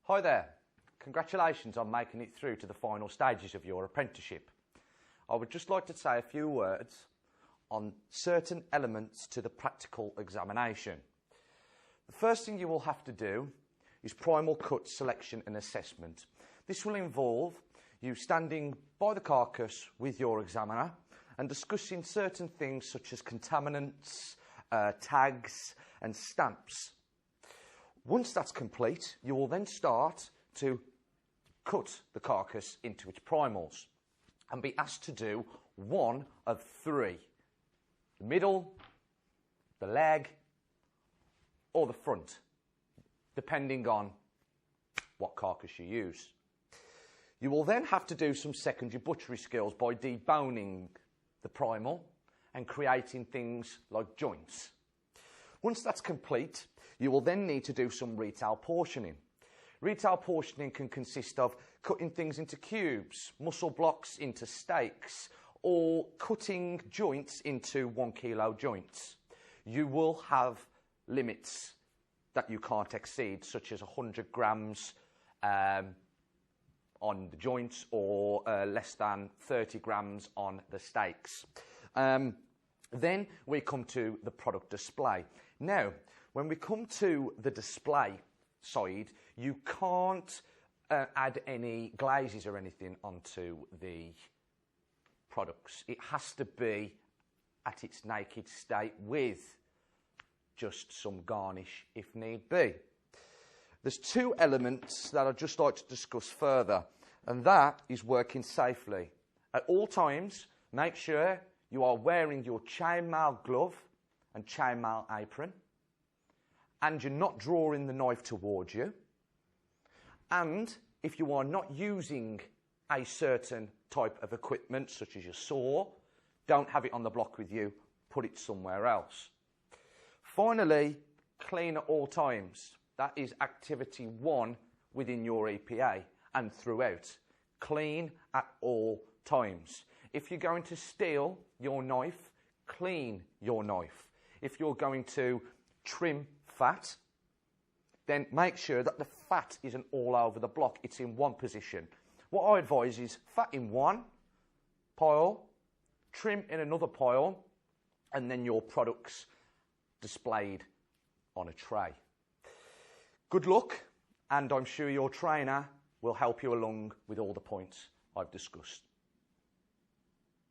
Hi there. Congratulations on making it through to the final stages of your apprenticeship. I would just like to say a few words on certain elements to the practical examination. The first thing you will have to do is Primal Cut Selection and Assessment. This will involve you standing by the carcass with your examiner and discussing certain things such as contaminants, tags and stamps. Once that's complete, you will then start to cut the carcass into its primals and be asked to do one of three: the middle, the leg, or the front, depending on what carcass you use. You will then have to do some secondary butchery skills by deboning the primal and creating things like joints. Once that's complete, you will then need to do some retail portioning. Retail portioning can consist of cutting things into cubes, muscle blocks into steaks, or cutting joints into 1 kilo joints. You will have limits that you can't exceed, such as 100 grams on the joints or less than 30 grams on the steaks. Then we come to the product display. Now, when we come to the display side, you can't add any glazes or anything onto the products. It has to be at its naked state with just some garnish if need be. There's two elements that I'd just like to discuss further, and that is working safely. At all times, make sure you are wearing your chainmail glove and chainmail apron, and you're not drawing the knife towards you. And if you are not using a certain type of equipment, such as your saw, don't have it on the block with you, put it somewhere else. Finally, clean at all times. That is activity 1 within your EPA and throughout. Clean at all times. If you're going to steal your knife, clean your knife. If you're going to trim fat, then make sure that the fat isn't all over the block, it's in one position. What I advise is fat in one pile, trim in another pile, and then your products displayed on a tray. Good luck, and I'm sure your trainer will help you along with all the points I've discussed.